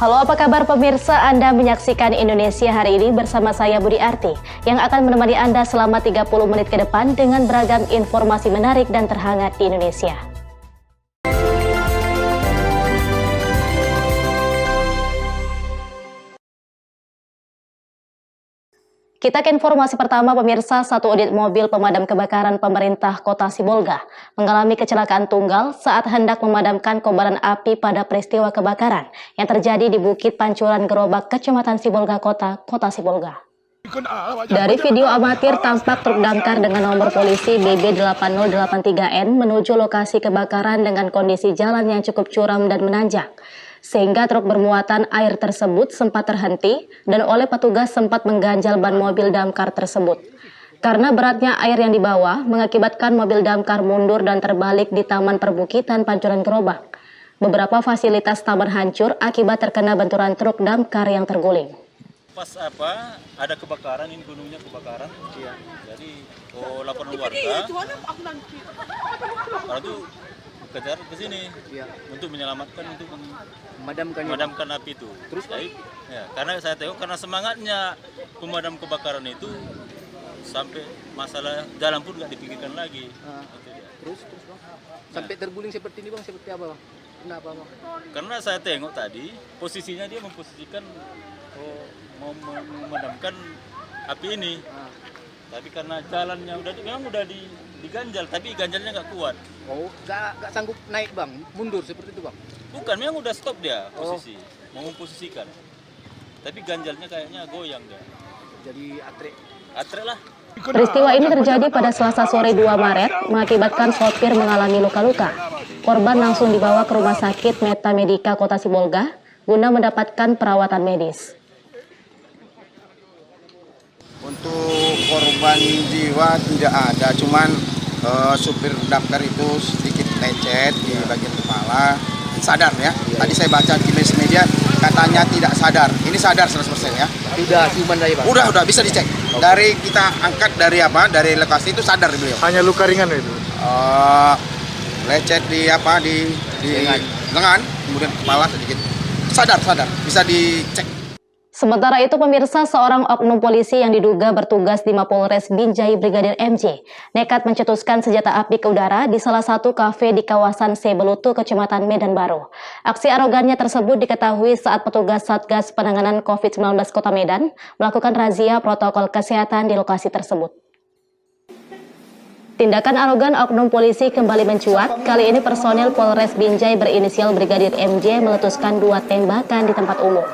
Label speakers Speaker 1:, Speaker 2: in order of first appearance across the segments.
Speaker 1: Halo, apa kabar pemirsa? Anda menyaksikan Indonesia Hari Ini bersama saya Budi Arti yang akan menemani Anda selama 30 menit ke depan dengan beragam informasi menarik dan terhangat di Indonesia. Kita ke informasi pertama pemirsa, satu unit mobil pemadam kebakaran pemerintah Kota Sibolga mengalami kecelakaan tunggal saat hendak memadamkan kobaran api pada peristiwa kebakaran yang terjadi di Bukit Pancuran Gerobak, Kecamatan Sibolga Kota Sibolga. Dari video amatir tampak truk damkar dengan nomor polisi BB8083N menuju lokasi kebakaran dengan kondisi jalan yang cukup curam dan menanjak, sehingga truk bermuatan air tersebut sempat terhenti dan oleh petugas sempat mengganjal ban mobil damkar tersebut. Karena beratnya air yang dibawa mengakibatkan mobil damkar mundur dan terbalik di Taman Perbukitan Pancuran Gerobak. Beberapa fasilitas taman hancur akibat terkena benturan truk damkar yang terguling.
Speaker 2: Pas ada kebakaran, ini gunungnya kebakaran. Iya. Jadi laporan warga. Kalau itu kejar ke sini untuk menyelamatkan, untuk memadamkan api itu. Terus ya, karena saya tengok karena semangatnya pemadam kebakaran itu sampai masalah jalan pun nggak dipikirkan lagi.
Speaker 3: Terus bang, sampai terguling seperti ini bang, seperti apa bang? Kenapa bang? Karena
Speaker 2: saya tengok tadi posisinya dia memposisikan mau memadamkan api ini. Tapi karena jalannya memang udah diganjal, tapi ganjalnya nggak kuat.
Speaker 3: Oh, nggak sanggup naik bang, mundur seperti itu bang?
Speaker 2: Bukan, memang udah stop dia posisi, mau memposisikan. Tapi ganjalnya kayaknya goyang dia.
Speaker 3: Jadi atre lah.
Speaker 1: Peristiwa ini terjadi pada Selasa sore 2 Maret, mengakibatkan sopir mengalami luka-luka. Korban langsung dibawa ke Rumah Sakit Meta Medika Kota Sibolga guna mendapatkan perawatan medis.
Speaker 4: Untuk korban jiwa tidak ada, cuman supir damkar itu sedikit lecet di bagian kepala. Sadar ya, tadi saya baca di media katanya tidak sadar. Ini sadar 100% ya.
Speaker 3: Sudah ciuman dari bang?
Speaker 4: Udah bisa dicek. Dari kita angkat dari lokasi itu sadar beliau.
Speaker 5: Hanya luka ringan itu?
Speaker 4: Lecet di lengan, kemudian kepala sedikit. Sadar, bisa dicek.
Speaker 1: Sementara itu pemirsa, seorang oknum polisi yang diduga bertugas di Mapolres Binjai Brigadir MJ nekat mencetuskan senjata api ke udara di salah satu kafe di kawasan Sebelutu, Kecamatan Medan Baru. Aksi arogannya tersebut diketahui saat petugas Satgas Penanganan COVID-19 Kota Medan melakukan razia protokol kesehatan di lokasi tersebut. Tindakan arogan oknum polisi kembali mencuat. Kali ini personil Polres Binjai berinisial Brigadir MJ meletuskan 2 tembakan di tempat umum.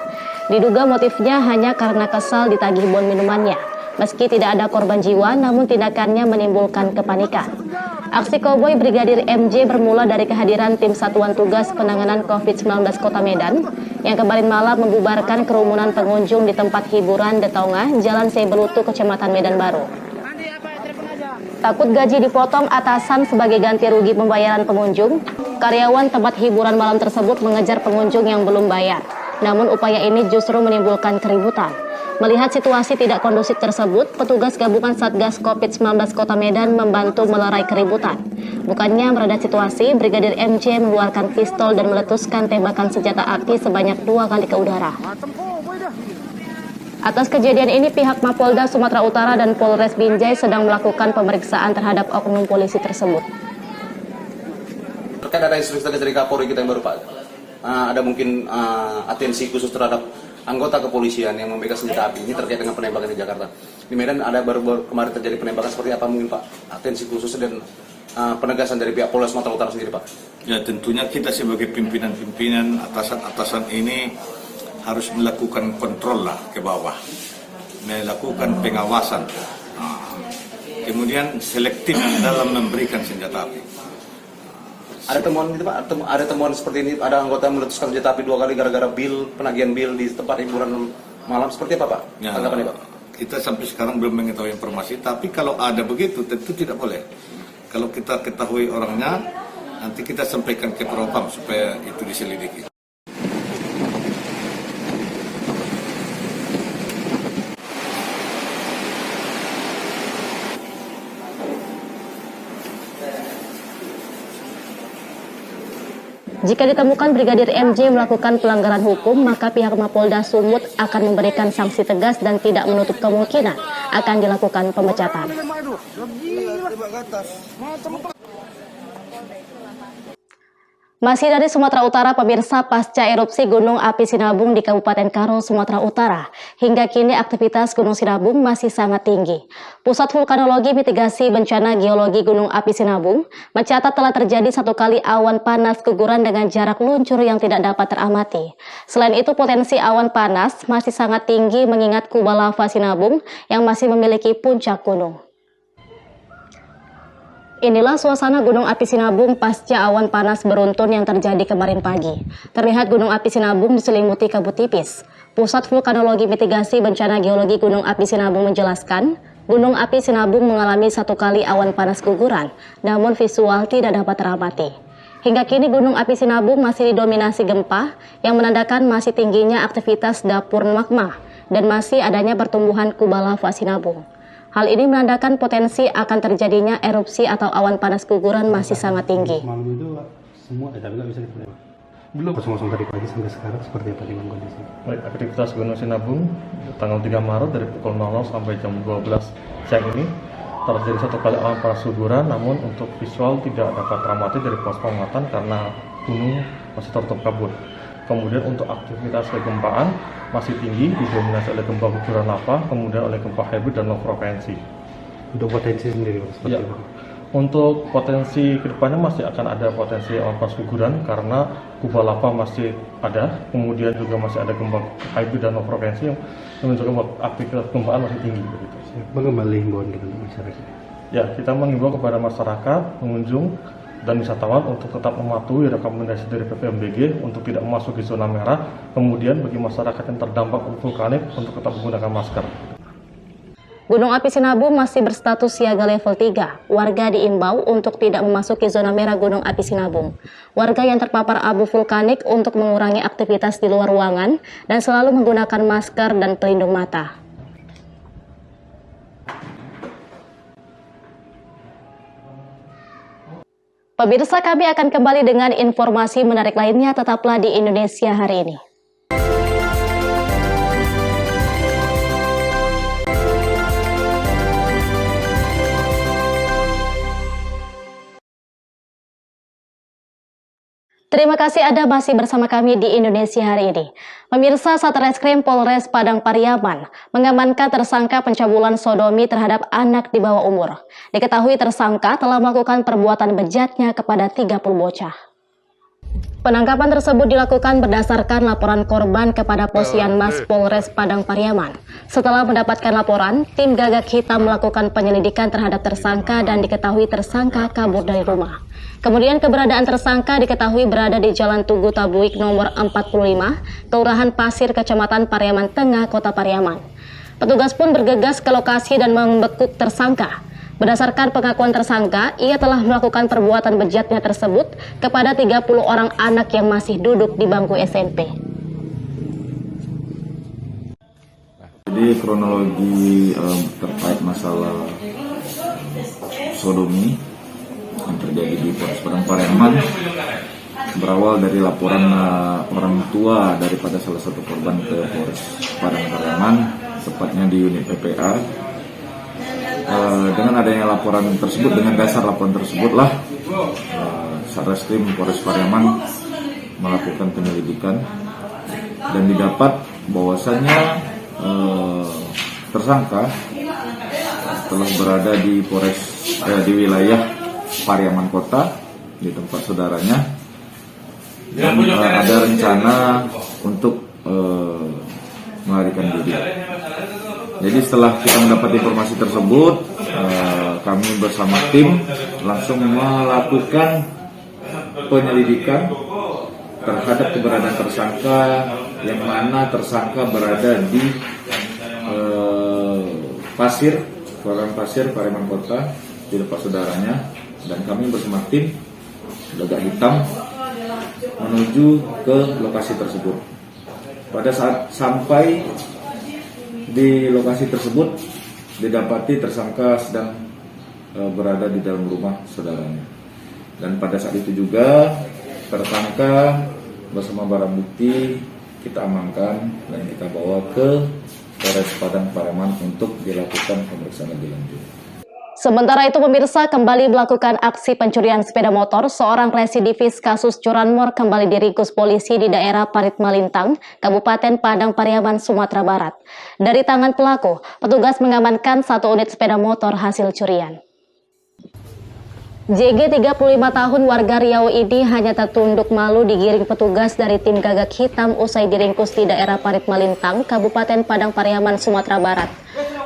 Speaker 1: Diduga motifnya hanya karena kesal ditagih bon minumannya. Meski tidak ada korban jiwa, namun tindakannya menimbulkan kepanikan. Aksi koboi Brigadir MJ bermula dari kehadiran tim Satuan Tugas Penanganan COVID-19 Kota Medan yang kemarin malam membubarkan kerumunan pengunjung di tempat hiburan The Tonga, Jalan Sebelutu, Kecamatan Medan Baru. Takut gaji dipotong atasan sebagai ganti rugi pembayaran pengunjung, karyawan tempat hiburan malam tersebut mengejar pengunjung yang belum bayar. Namun upaya ini justru menimbulkan keributan. Melihat situasi tidak kondusif tersebut, petugas gabungan Satgas COVID-19 Kota Medan membantu melerai keributan. Bukannya mereda situasi, Brigadir MJ mengeluarkan pistol dan meletuskan tembakan senjata api sebanyak 2 kali ke udara. Atas kejadian ini, pihak Mapolda Sumatera Utara dan Polres Binjai sedang melakukan pemeriksaan terhadap oknum polisi tersebut.
Speaker 6: Terkait ada instruksi dari Kapolri kita yang baru Pak. Ada mungkin atensi khusus terhadap anggota kepolisian yang memegang senjata api ini terkait dengan penembakan di Jakarta. Di Medan ada baru kemarin terjadi penembakan seperti apa mungkin Pak? Atensi khusus dan penegasan dari pihak Polres Sumatera Utara sendiri Pak? Ya tentunya kita sebagai pimpinan-pimpinan atasan ini harus melakukan kontrol lah ke bawah, melakukan pengawasan, kemudian selektif dalam memberikan senjata api. Ada temuan gitu Pak? Ada temuan seperti ini, ada anggota yang meletuskan senjata api 2 kali gara-gara penagihan bil di tempat hiburan malam, seperti apa Pak?
Speaker 7: Ya,
Speaker 6: tanggapannya Pak?
Speaker 7: Kita sampai sekarang belum mengetahui informasi, tapi kalau ada begitu tentu tidak boleh. Kalau kita ketahui orangnya, nanti kita sampaikan ke Propam supaya itu diselidiki.
Speaker 1: Jika ditemukan Brigadir MJ melakukan pelanggaran hukum, maka pihak Mapolda Sumut akan memberikan sanksi tegas dan tidak menutup kemungkinan akan dilakukan pemecatan. Masih dari Sumatera Utara, pemirsa, pasca erupsi Gunung Api Sinabung di Kabupaten Karo, Sumatera Utara, hingga kini aktivitas Gunung Sinabung masih sangat tinggi. Pusat Vulkanologi Mitigasi Bencana Geologi Gunung Api Sinabung mencatat telah terjadi 1 kali awan panas guguran dengan jarak luncur yang tidak dapat teramati. Selain itu, potensi awan panas masih sangat tinggi mengingat kubah lava Sinabung yang masih memiliki puncak gunung. Inilah suasana Gunung Api Sinabung pasca awan panas beruntun yang terjadi kemarin pagi. Terlihat Gunung Api Sinabung diselimuti kabut tipis. Pusat Vulkanologi Mitigasi Bencana Geologi Gunung Api Sinabung menjelaskan, Gunung Api Sinabung mengalami 1 kali awan panas guguran, namun visual tidak dapat teramati. Hingga kini Gunung Api Sinabung masih didominasi gempa yang menandakan masih tingginya aktivitas dapur magma dan masih adanya pertumbuhan kubah lava Sinabung. Hal ini menandakan potensi akan terjadinya erupsi atau awan panas guguran masih sangat tinggi.
Speaker 5: Malam itu semua ada nggak bisa diterima? Belum. Langsung tadi pagi sampai sekarang seperti apa dengan kondisi?
Speaker 8: Baik, aktivitas Gunung Sinabung tanggal 3 Maret dari pukul 00 sampai jam 12 siang ini terjadi 1 kali awan panas guguran, namun untuk visual tidak dapat teramati dari pos pengamatan karena gunung masih tertutup kabut. Kemudian untuk aktivitas kegempaan masih tinggi, didominasi oleh gempa guguran lava, kemudian oleh gempa hybrid dan low frekuensi.
Speaker 5: Untuk potensi sendiri, seperti apa?
Speaker 8: Untuk potensi kedepannya masih akan ada potensi awan panas guguran karena kubah lava masih ada, kemudian juga masih ada gempa hybrid dan low frekuensi yang menunjukkan aktivitas gempaan masih tinggi. Begitu.
Speaker 5: Bagaimana himbauan kita masyarakat?
Speaker 8: Ya, kita mengimbau kepada masyarakat, pengunjung, dan wisatawan untuk tetap mematuhi rekomendasi dari PVMBG untuk tidak memasuki zona merah. Kemudian bagi masyarakat yang terdampak vulkanik untuk tetap menggunakan masker.
Speaker 1: Gunung Api Sinabung masih berstatus siaga level 3. Warga diimbau untuk tidak memasuki zona merah Gunung Api Sinabung. Warga yang terpapar abu vulkanik untuk mengurangi aktivitas di luar ruangan dan selalu menggunakan masker dan pelindung mata. Pemirsa, kami akan kembali dengan informasi menarik lainnya, tetaplah di Indonesia Hari Ini. Terima kasih Anda masih bersama kami di Indonesia Hari Ini. Pemirsa, Satreskrim Polres Padang Pariaman mengamankan tersangka pencabulan sodomi terhadap anak di bawah umur. Diketahui tersangka telah melakukan perbuatan bejatnya kepada 30 bocah. Penangkapan tersebut dilakukan berdasarkan laporan korban kepada Posyanmas Polres Padang Pariaman. Setelah mendapatkan laporan, tim Gagak Hitam melakukan penyelidikan terhadap tersangka dan diketahui tersangka kabur dari rumah. Kemudian keberadaan tersangka diketahui berada di Jalan Tugu Tabuik nomor 45, Kelurahan Pasir, Kecamatan Pariaman Tengah, Kota Pariaman. Petugas pun bergegas ke lokasi dan membekuk tersangka. Berdasarkan pengakuan tersangka, ia telah melakukan perbuatan bejatnya tersebut kepada 30 orang anak yang masih duduk di bangku SMP.
Speaker 9: Jadi kronologi terkait masalah sodomi yang terjadi di Polres Padang Pariaman berawal dari laporan orang tua daripada salah satu korban ke Polres Padang Pariaman, tepatnya di unit PPA. Dengan adanya laporan tersebut, dengan dasar laporan tersebutlah Satreskrim Polres Pariaman melakukan penyelidikan dan didapat bahwasannya tersangka telah berada di di wilayah Pariaman Kota, di tempat saudaranya, dan ada rencana untuk melarikan diri. Jadi setelah kita mendapat informasi tersebut, kami bersama tim langsung melakukan penyelidikan terhadap keberadaan tersangka, yang mana tersangka berada di Kelurahan Pasir, Pariaman Kota, di tempat saudaranya, dan kami bersama tim Gagak Hitam menuju ke lokasi tersebut. Pada saat sampai di lokasi tersebut, didapati tersangka sedang berada di dalam rumah saudaranya. Dan pada saat itu juga Tersangka bersama barang bukti kita amankan dan kita bawa ke Polres Padang Pariaman untuk dilakukan pemeriksaan lebih lanjut.
Speaker 1: Sementara itu pemirsa, kembali melakukan aksi pencurian sepeda motor, seorang residivis kasus curanmor kembali diringkus polisi di daerah Parit Malintang, Kabupaten Padang Pariaman, Sumatera Barat. Dari tangan pelaku, petugas mengamankan 1 unit sepeda motor hasil curian. JG 35 tahun warga Riau ini hanya tertunduk malu digiring petugas dari tim gagak hitam usai diringkus di daerah Parit Malintang, Kabupaten Padang Pariaman, Sumatera Barat.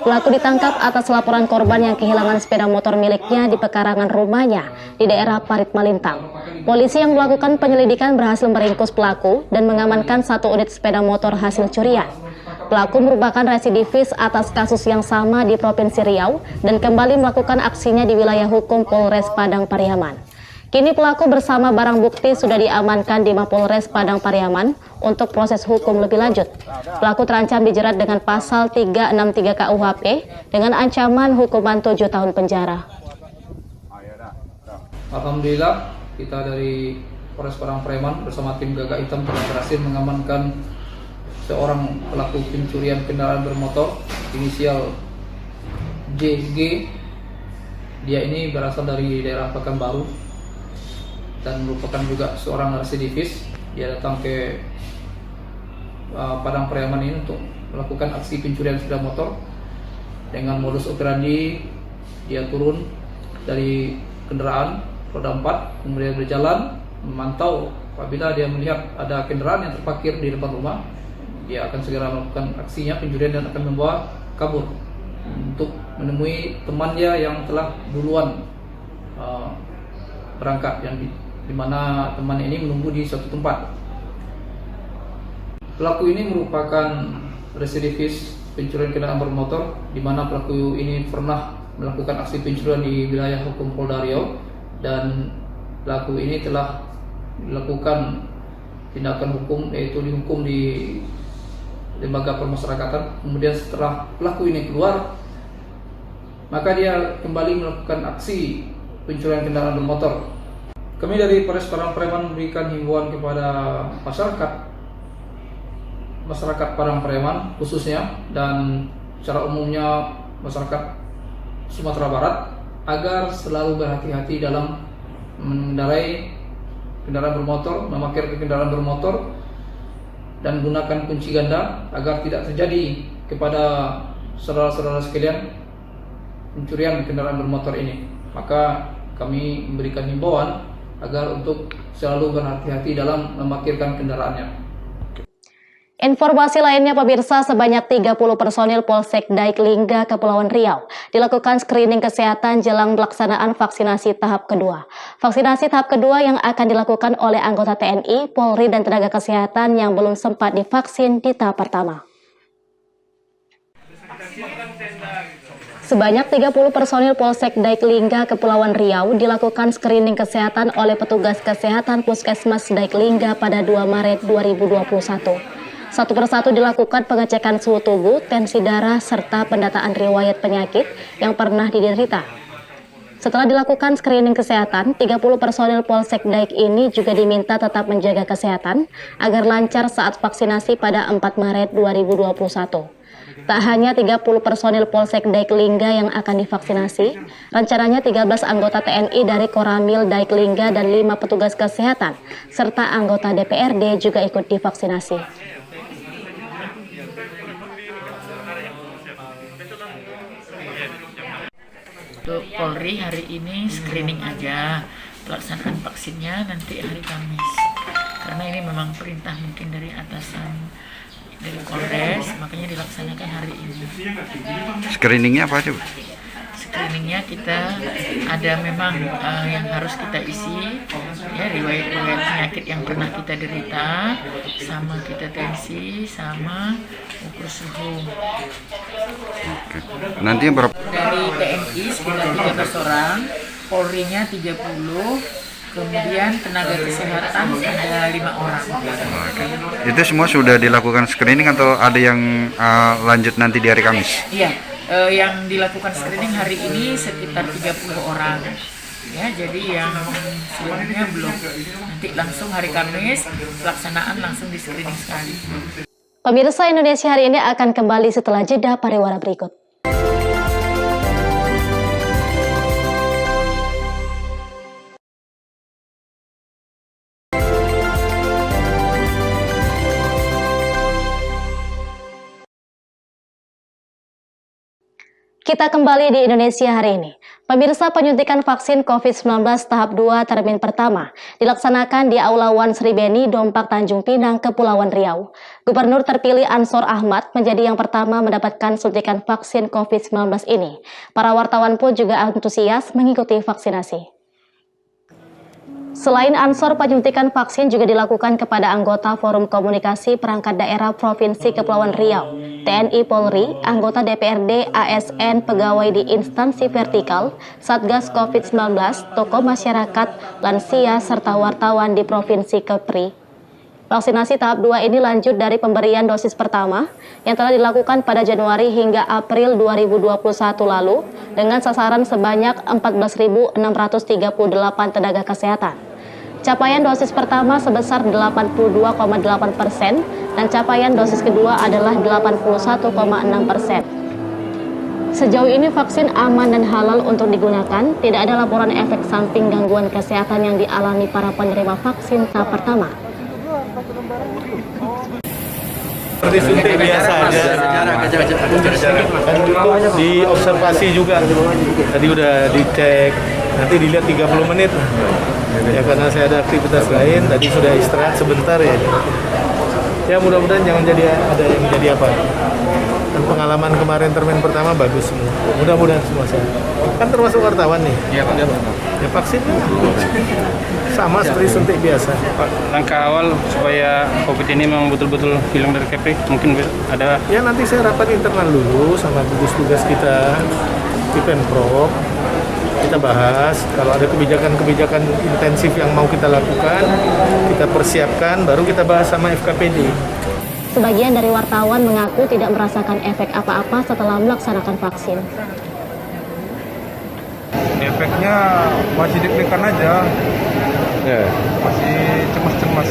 Speaker 1: Pelaku ditangkap atas laporan korban yang kehilangan sepeda motor miliknya di pekarangan rumahnya di daerah Parit Malintang. Polisi yang melakukan penyelidikan berhasil meringkus pelaku dan mengamankan 1 unit sepeda motor hasil curian. Pelaku merupakan residivis atas kasus yang sama di Provinsi Riau dan kembali melakukan aksinya di wilayah hukum Polres Padang Pariaman. Kini pelaku bersama barang bukti sudah diamankan di Mapolres Padang Pariaman untuk proses hukum lebih lanjut. Pelaku terancam dijerat dengan pasal 363 KUHP dengan ancaman hukuman 7 tahun penjara.
Speaker 3: Alhamdulillah, kita dari Polres Padang Pariaman bersama tim gagak hitam telah berhasil mengamankan seorang pelaku pencurian kendaraan bermotor inisial JG. Dia ini berasal dari daerah Pekanbaru dan merupakan juga seorang residivis. Dia datang ke Padang Pariaman ini untuk melakukan aksi pencurian sepeda motor dengan modus operandi. Dia turun dari kendaraan roda 4, kemudian berjalan memantau. Apabila dia melihat ada kendaraan yang terparkir di depan rumah, dia akan segera melakukan aksinya pencurian dan akan membawa kabur untuk menemui temannya yang telah duluan berangkat, yang di mana teman ini menunggu di suatu tempat. Pelaku ini merupakan residivis pencurian kendaraan bermotor, di mana pelaku ini pernah melakukan aksi pencurian di wilayah hukum Polda Riau, dan pelaku ini telah dilakukan tindakan hukum, yaitu dihukum di lembaga pemasyarakatan. Kemudian setelah pelaku ini keluar, maka dia kembali melakukan aksi pencurian kendaraan bermotor. Kami dari Polres Padang Pariaman memberikan himbauan kepada masyarakat Padang Pariaman khususnya, dan secara umumnya masyarakat Sumatera Barat, agar selalu berhati-hati dalam mengendarai kendaraan bermotor, memakai kendaraan bermotor, dan gunakan kunci ganda agar tidak terjadi kepada saudara-saudara sekalian pencurian kendaraan bermotor ini. Maka kami memberikan himbauan agar untuk selalu berhati-hati dalam memarkirkan kendaraannya.
Speaker 1: Informasi lainnya pemirsa, sebanyak 30 personil Polsek Daik Lingga Kepulauan Riau dilakukan screening kesehatan jelang pelaksanaan vaksinasi tahap kedua. Vaksinasi tahap kedua yang akan dilakukan oleh anggota TNI, Polri, dan tenaga kesehatan yang belum sempat divaksin di tahap pertama. Sebanyak 30 personil Polsek Daik Lingga Kepulauan Riau dilakukan screening kesehatan oleh petugas kesehatan Puskesmas Daik Lingga pada 2 Maret 2021. Satu persatu dilakukan pengecekan suhu tubuh, tensi darah, serta pendataan riwayat penyakit yang pernah diderita. Setelah dilakukan screening kesehatan, 30 personil Polsek Daik ini juga diminta tetap menjaga kesehatan agar lancar saat vaksinasi pada 4 Maret 2021. Tak hanya 30 personil Polsek Daik Lingga yang akan divaksinasi, rencananya 13 anggota TNI dari Koramil Daik Lingga dan 5 petugas kesehatan, serta anggota DPRD juga ikut divaksinasi.
Speaker 10: Untuk Polri hari ini screening aja, pelaksanaan vaksinnya nanti hari Kamis. Karena ini memang perintah mungkin dari atasan dari Polres, makanya dilaksanakan hari ini.
Speaker 11: Screeningnya apa aja?
Speaker 10: Screeningnya kita ada memang yang harus kita isi, ya, riwayat penyakit yang pernah kita derita, sama kita tensi, sama ukur suhu.
Speaker 11: Oke. Nanti berapa?
Speaker 10: Dari TNI sekitar 13 orang, Polri-nya 30, kemudian tenaga kesehatan ada 5 orang.
Speaker 11: Oke. Itu semua sudah dilakukan screening atau ada yang lanjut nanti di hari Kamis?
Speaker 10: Iya, yang dilakukan screening hari ini sekitar 30 orang. Ya, jadi yang sebelumnya belum. Nanti langsung hari Kamis pelaksanaan langsung di screening sekali.
Speaker 1: Pemirsa, Indonesia Hari Ini akan kembali setelah jeda pariwara berikut. Kita kembali di Indonesia Hari Ini. Pemirsa, penyuntikan vaksin COVID-19 tahap 2 termin pertama dilaksanakan di Aula Wan Sri Beni, Dompak, Tanjung Pinang, Kepulauan Riau. Gubernur terpilih Ansor Ahmad menjadi yang pertama mendapatkan suntikan vaksin COVID-19 ini. Para wartawan pun juga antusias mengikuti vaksinasi. Selain Ansor, penyuntikan vaksin juga dilakukan kepada anggota Forum Komunikasi Perangkat Daerah Provinsi Kepulauan Riau, TNI Polri, anggota DPRD, ASN, pegawai di instansi vertikal, Satgas COVID-19, tokoh masyarakat, lansia, serta wartawan di Provinsi Kepri. Vaksinasi tahap 2 ini lanjut dari pemberian dosis pertama yang telah dilakukan pada Januari hingga April 2021 lalu dengan sasaran sebanyak 14.638 tenaga kesehatan. Capaian dosis pertama sebesar 82,8% dan capaian dosis kedua adalah 81,6%. Sejauh ini vaksin aman dan halal untuk digunakan, tidak ada laporan efek samping gangguan kesehatan yang dialami para penerima vaksin tahap pertama.
Speaker 12: Seperti suntik biasa aja. Dan cukup diobservasi juga. Tadi udah dicek, nanti dilihat 30 menit. Ya karena saya ada aktivitas lain, tadi sudah istirahat sebentar ya. Ya mudah-mudahan jangan jadi ada yang jadi apa. Dan pengalaman kemarin termin pertama bagus semua. Mudah-mudahan semua sehat. Kan termasuk wartawan nih. Iya Pak. Ya vaksinnya sama seperti suntik biasa.
Speaker 5: Pak, langkah awal supaya COVID ini memang betul-betul hilang dari Kepri, mungkin ada?
Speaker 12: Ya nanti saya rapat internal dulu sama gugus tugas kita di Pemprov. Kita bahas kalau ada kebijakan-kebijakan intensif yang mau kita lakukan, kita persiapkan, baru kita bahas sama FKPD.
Speaker 1: Sebagian dari wartawan mengaku tidak merasakan efek apa-apa setelah melaksanakan vaksin.
Speaker 13: Efeknya masih deg-degan aja.
Speaker 14: Ya.
Speaker 13: Masih cemas-cemas.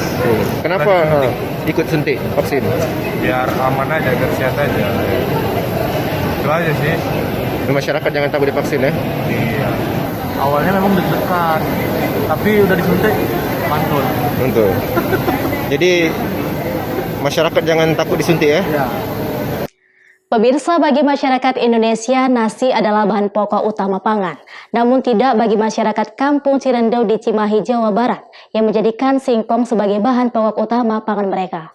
Speaker 14: Kenapa ikut suntik vaksin?
Speaker 13: Biar aman aja, biar sehat aja. Itu aja sih.
Speaker 14: Masyarakat jangan takut divaksin ya?
Speaker 13: Iya. Awalnya memang deg-degan, tapi udah disuntik mantul.
Speaker 14: Mantul. Jadi masyarakat jangan takut disuntik ya?
Speaker 13: Iya.
Speaker 1: Pemirsa, bagi masyarakat Indonesia, nasi adalah bahan pokok utama pangan. Namun tidak bagi masyarakat Kampung Cirendau di Cimahi, Jawa Barat, yang menjadikan singkong sebagai bahan pokok utama pangan mereka.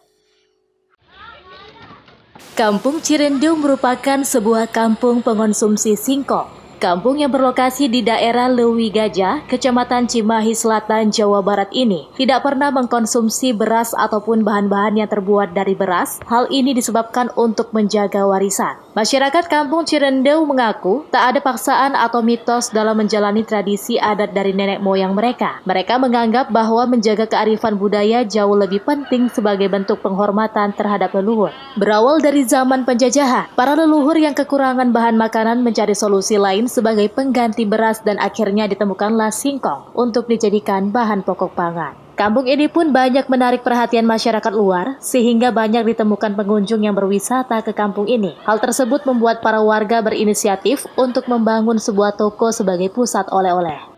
Speaker 15: Kampung Cirendau merupakan sebuah kampung pengonsumsi singkong. Kampung yang berlokasi di daerah Lewi Gajah, Kecamatan Cimahi Selatan, Jawa Barat ini tidak pernah mengkonsumsi beras ataupun bahan-bahan yang terbuat dari beras. Hal ini disebabkan untuk menjaga warisan. Masyarakat Kampung Cirendau mengaku tak ada paksaan atau mitos dalam menjalani tradisi adat dari nenek moyang mereka. Mereka menganggap bahwa menjaga kearifan budaya jauh lebih penting sebagai bentuk penghormatan terhadap leluhur. Berawal dari zaman penjajahan, para leluhur yang kekurangan bahan makanan mencari solusi lain sebagai pengganti beras dan akhirnya ditemukanlah singkong untuk dijadikan bahan pokok pangan. Kampung ini pun banyak menarik perhatian masyarakat luar sehingga banyak ditemukan pengunjung yang berwisata ke kampung ini. Hal tersebut membuat para warga berinisiatif untuk membangun sebuah toko sebagai pusat oleh-oleh.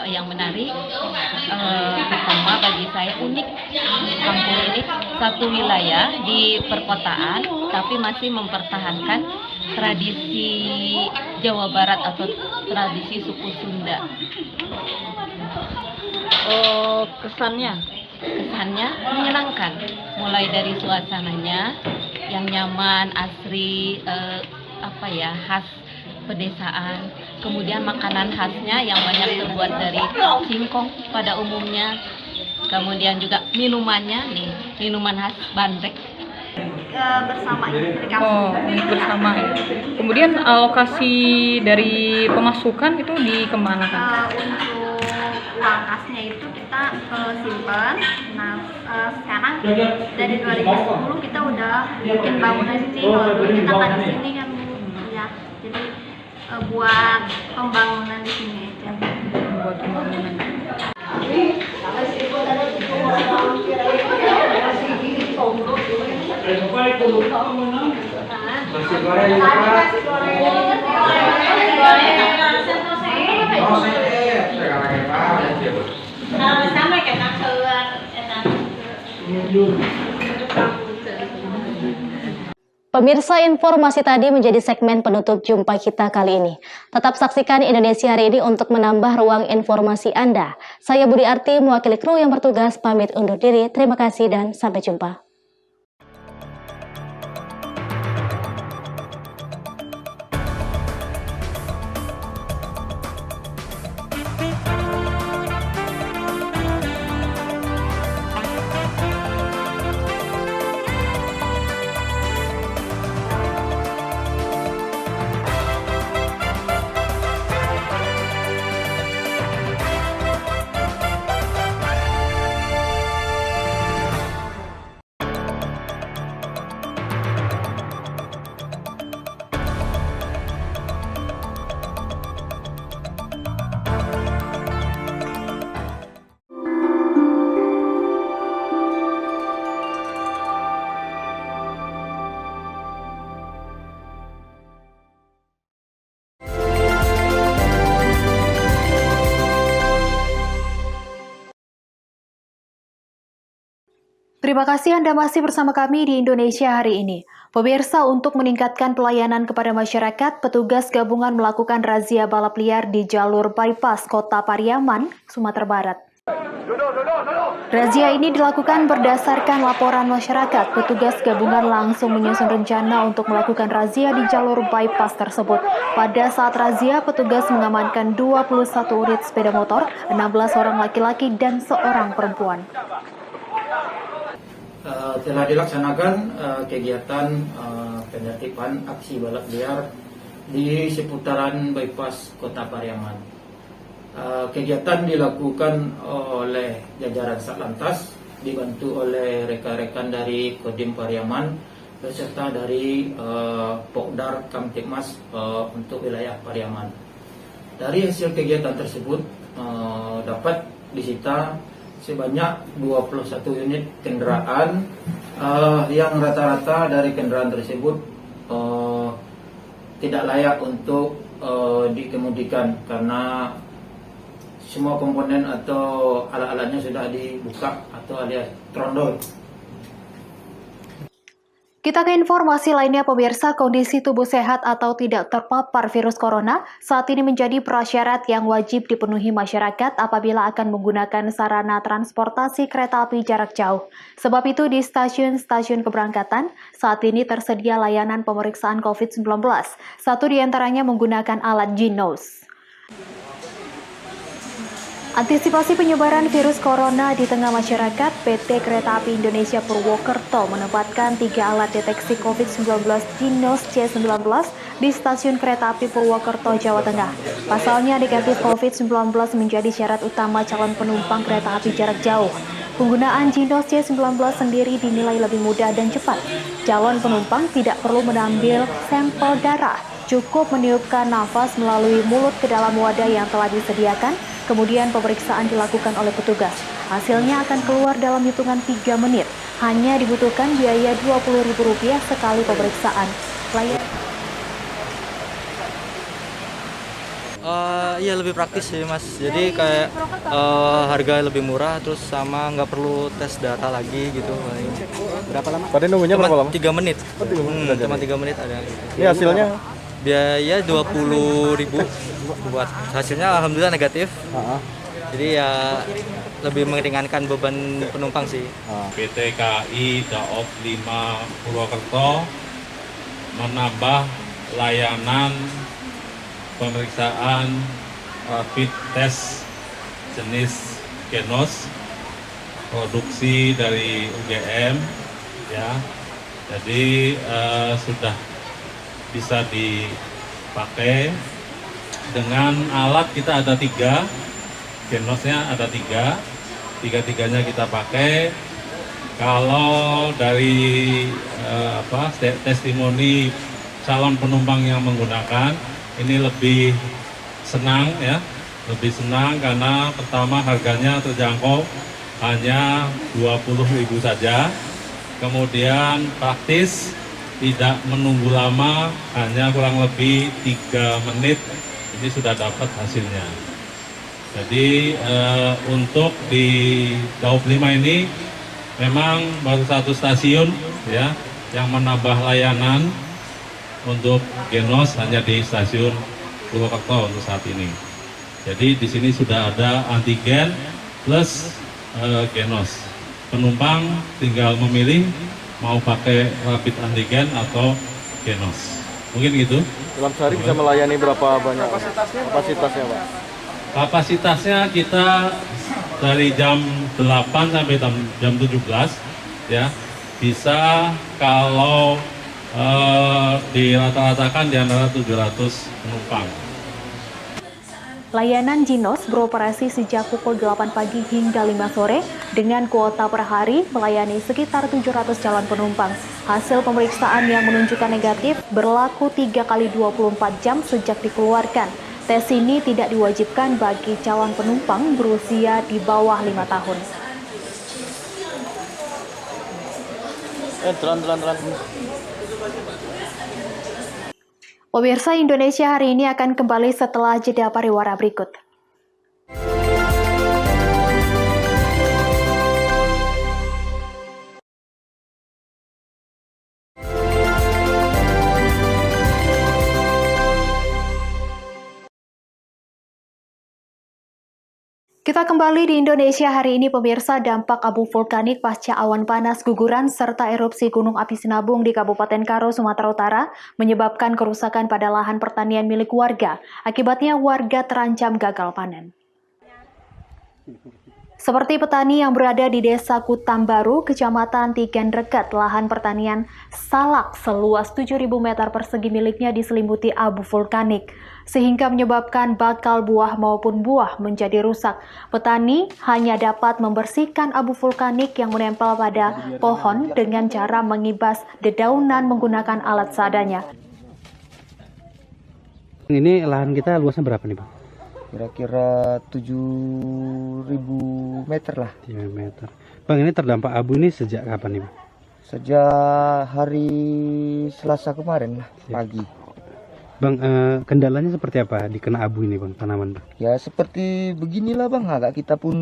Speaker 16: Yang menarik pertama bagi saya unik, kampung ini satu wilayah di perkotaan tapi masih mempertahankan tradisi Jawa Barat atau tradisi suku Sunda. Kesannya menyenangkan, mulai dari suasananya yang nyaman, asri, khas pedesaan, kemudian makanan khasnya yang banyak terbuat dari singkong pada umumnya, kemudian juga minumannya nih, minuman khas bandrek.
Speaker 17: Bersama dari kampung. Bersama. Kemudian alokasi dari pemasukan itu dikemanakan?
Speaker 16: Untuk uang khasnya itu kita simpan. Nah, sekarang dari 2010 kita udah bikin bangunan sini, walaupun kita nggak di sini kan, ya. Jadi
Speaker 18: buat pembangunan di sini aja.
Speaker 17: Buat pembangunan.
Speaker 1: Pemirsa, informasi tadi menjadi segmen penutup jumpa kita kali ini. Tetap saksikan Indonesia Hari ini untuk menambah ruang informasi Anda. Saya Budi Arti, mewakili kru yang bertugas, pamit undur diri. Terima kasih dan sampai jumpa.
Speaker 19: Terima kasih Anda masih bersama kami di Indonesia Hari ini. Pemirsa, untuk meningkatkan pelayanan kepada masyarakat, petugas gabungan melakukan razia balap liar di jalur bypass Kota Pariaman, Sumatera Barat. Razia ini dilakukan berdasarkan laporan masyarakat. Petugas gabungan langsung menyusun rencana untuk melakukan razia di jalur bypass tersebut. Pada saat razia, petugas mengamankan 21 unit sepeda motor, 16 orang laki-laki dan seorang perempuan.
Speaker 20: Telah dilaksanakan kegiatan penertiban aksi balap liar di seputaran bypass Kota Pariaman. Kegiatan dilakukan oleh jajaran Satlantas dibantu oleh rekan-rekan dari Kodim Pariaman beserta dari Pokdar Kamtipmas untuk wilayah Pariaman. Dari hasil kegiatan tersebut dapat disita sebanyak 21 unit kendaraan yang rata-rata dari kendaraan tersebut tidak layak untuk dikemudikan karena semua komponen atau alat-alatnya sudah dibuka atau alias trondol.
Speaker 19: Kita ke informasi lainnya, pemirsa. Kondisi tubuh sehat atau tidak terpapar virus corona saat ini menjadi prasyarat yang wajib dipenuhi masyarakat apabila akan menggunakan sarana transportasi kereta api jarak jauh. Sebab itu di stasiun-stasiun keberangkatan saat ini tersedia layanan pemeriksaan COVID-19. Satu di antaranya menggunakan alat Genos. Antisipasi penyebaran virus corona di tengah masyarakat, PT Kereta Api Indonesia Purwokerto menempatkan 3 alat deteksi COVID-19 Genos C19 di stasiun kereta api Purwokerto, Jawa Tengah. Pasalnya, negatif COVID-19 menjadi syarat utama calon penumpang kereta api jarak jauh. Penggunaan Genos C19 sendiri dinilai lebih mudah dan cepat. Calon penumpang tidak perlu mengambil sampel darah, cukup meniupkan nafas melalui mulut ke dalam wadah yang telah disediakan. Kemudian pemeriksaan dilakukan oleh petugas. Hasilnya akan keluar dalam hitungan 3 menit. Hanya dibutuhkan biaya Rp20.000 sekali pemeriksaan.
Speaker 21: Iya, lebih praktis sih Mas. Jadi kayak harga lebih murah, terus sama nggak perlu tes data lagi gitu.
Speaker 8: Berapa lama? Pada nunggunya berapa lama?
Speaker 21: 3 menit. Cuma 3 menit ada.
Speaker 8: Ini hasilnya?
Speaker 21: Biaya Rp20.000. Buat hasilnya alhamdulillah negatif. Jadi ya lebih meringankan beban penumpang sih.
Speaker 22: PT KAI Daob 5 Purwokerto menambah layanan pemeriksaan rapid test jenis Genos produksi dari UGM ya. Jadi sudah bisa dipakai dengan alat. Kita ada 3, Genosnya ada 3, tiga-tiganya kita pakai. Kalau dari testimoni calon penumpang yang menggunakan ini lebih senang ya, lebih senang karena pertama harganya terjangkau hanya 20.000 saja, kemudian praktis, tidak menunggu lama, hanya kurang lebih 3 menit ini sudah dapat hasilnya. Jadi untuk di Daup 5 ini memang baru 1 stasiun ya yang menambah layanan untuk Genos hanya di stasiun Purwokerto untuk saat ini. Jadi di sini sudah ada antigen plus Genos. Penumpang tinggal memilih mau pakai rapid antigen atau Genos. Mungkin gitu.
Speaker 8: Dalam sehari bisa melayani berapa banyak kapasitasnya, Pak?
Speaker 22: Kapasitasnya kita dari jam 8 sampai jam 17 ya. Bisa kalau dirata-ratakan di antara 700 penumpang.
Speaker 19: Layanan Jinos beroperasi sejak pukul 8 pagi hingga 5 sore dengan kuota per hari melayani sekitar 700 calon penumpang. Hasil pemeriksaan yang menunjukkan negatif berlaku 3 kali 24 jam sejak dikeluarkan. Tes ini tidak diwajibkan bagi calon penumpang berusia di bawah 5 tahun.
Speaker 8: Telan.
Speaker 19: Pemirsa, Indonesia hari ini akan kembali setelah jeda pariwara berikut. Kita kembali di Indonesia hari ini, pemirsa. Dampak abu vulkanik pasca awan panas guguran serta erupsi gunung api Sinabung di Kabupaten Karo, Sumatera Utara menyebabkan kerusakan pada lahan pertanian milik warga. Akibatnya warga terancam gagal panen. Seperti petani yang berada di Desa Kutambaru, Kecamatan Tigan Regat, lahan pertanian salak seluas 7.000 meter persegi miliknya diselimuti abu vulkanik, sehingga menyebabkan bakal buah maupun buah menjadi rusak. Petani hanya dapat membersihkan abu vulkanik yang menempel pada pohon dengan cara mengibas dedaunan menggunakan alat seadanya.
Speaker 5: Ini lahan kita luasnya berapa nih, Bang?
Speaker 2: Kira-kira 7.000 meter lah.
Speaker 5: 3 meter. Bang, ini terdampak abu ini sejak kapan nih, Bang?
Speaker 2: Sejak hari Selasa kemarin lah, pagi.
Speaker 5: Bang, kendalanya seperti apa dikena abu ini, Bang, tanaman, Bang?
Speaker 2: Ya seperti beginilah, Bang. Agak kita pun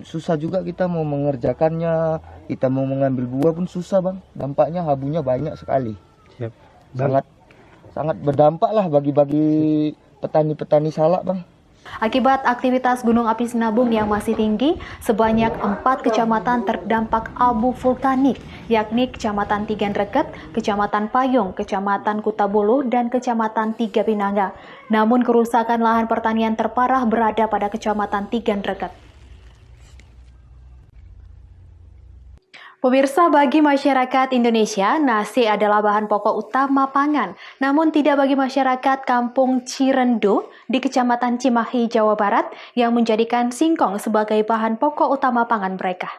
Speaker 2: susah juga, kita mau mengerjakannya, kita mau mengambil buah pun susah, Bang. Dampaknya abunya banyak sekali.
Speaker 5: Siap. Bang.
Speaker 2: Sangat berdampak lah bagi petani-petani salak, Bang.
Speaker 19: Akibat aktivitas gunung api Sinabung yang masih tinggi, sebanyak 4 kecamatan terdampak abu vulkanik, yakni Kecamatan Tigan Regat, Kecamatan Payung, Kecamatan Kutabulu, dan Kecamatan Tiga Pinanga. Namun kerusakan lahan pertanian terparah berada pada Kecamatan Tigan Regat. Pemirsa, bagi masyarakat Indonesia, nasi adalah bahan pokok utama pangan. Namun tidak bagi masyarakat Kampung Cirendo di Kecamatan Cimahi, Jawa Barat yang menjadikan singkong sebagai bahan pokok utama pangan mereka.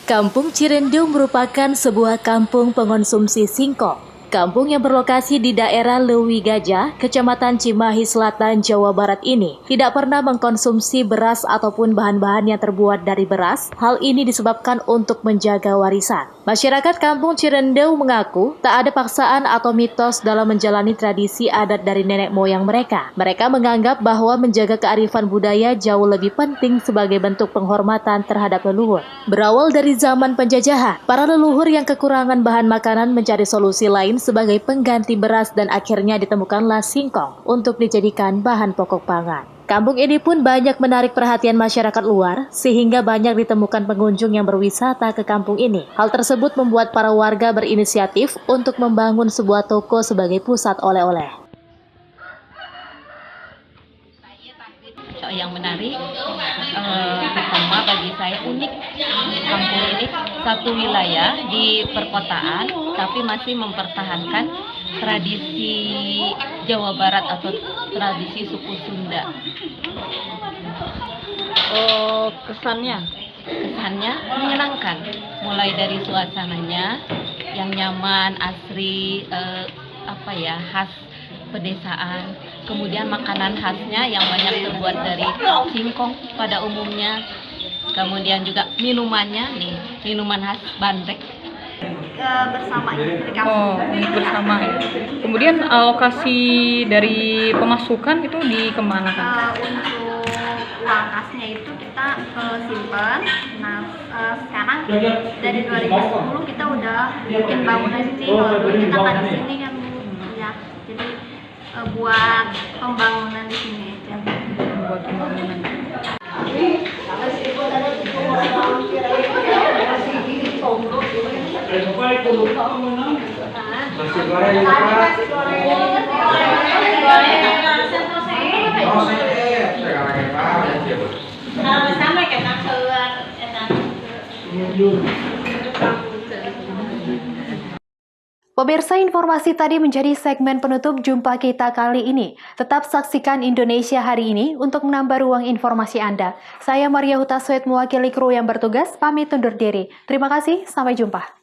Speaker 15: Kampung Cirendo merupakan sebuah kampung pengonsumsi singkong. Kampung yang berlokasi di daerah Lewi Gajah, Kecamatan Cimahi Selatan, Jawa Barat ini tidak pernah mengkonsumsi beras ataupun bahan-bahan yang terbuat dari beras. Hal ini disebabkan untuk menjaga warisan. Masyarakat Kampung Cirendo mengaku tak ada paksaan atau mitos dalam menjalani tradisi adat dari nenek moyang mereka. Mereka menganggap bahwa menjaga kearifan budaya jauh lebih penting sebagai bentuk penghormatan terhadap leluhur. Berawal dari zaman penjajahan, para leluhur yang kekurangan bahan makanan mencari solusi lain sebagai pengganti beras dan akhirnya ditemukanlah singkong untuk dijadikan bahan pokok pangan. Kampung ini pun banyak menarik perhatian masyarakat luar sehingga banyak ditemukan pengunjung yang berwisata ke kampung ini. Hal tersebut membuat para warga berinisiatif untuk membangun sebuah toko sebagai pusat oleh-oleh.
Speaker 16: Yang menarik pertama bagi saya unik, kampung ini satu wilayah di perkotaan tapi masih mempertahankan tradisi Jawa Barat atau tradisi suku Sunda. Kesannya menyenangkan, mulai dari suasananya yang nyaman, asri, khas pedesaan. Kemudian makanan khasnya yang banyak terbuat dari singkong pada umumnya. Kemudian juga minumannya nih, minuman khas Bandrek.
Speaker 18: Bersama di kampung.
Speaker 17: Bersama ya. Kemudian alokasi dari pemasukan itu dikemanakan?
Speaker 18: Untuk uang kasnya itu kita simpan. Nah, sekarang dari 2010 kita udah bikin bangunan di sini. Dulu kita nggak di sini kan, ya. Jadi buat pembangunan di sini aja.
Speaker 17: Buat pembangunan.
Speaker 19: Pemirsa, informasi tadi menjadi segmen penutup jumpa kita kali ini. Tetap saksikan Indonesia Hari Ini untuk menambah ruang informasi Anda. Saya Maria Huta Swet mewakili kru yang bertugas, pamit undur diri. Terima kasih, sampai jumpa.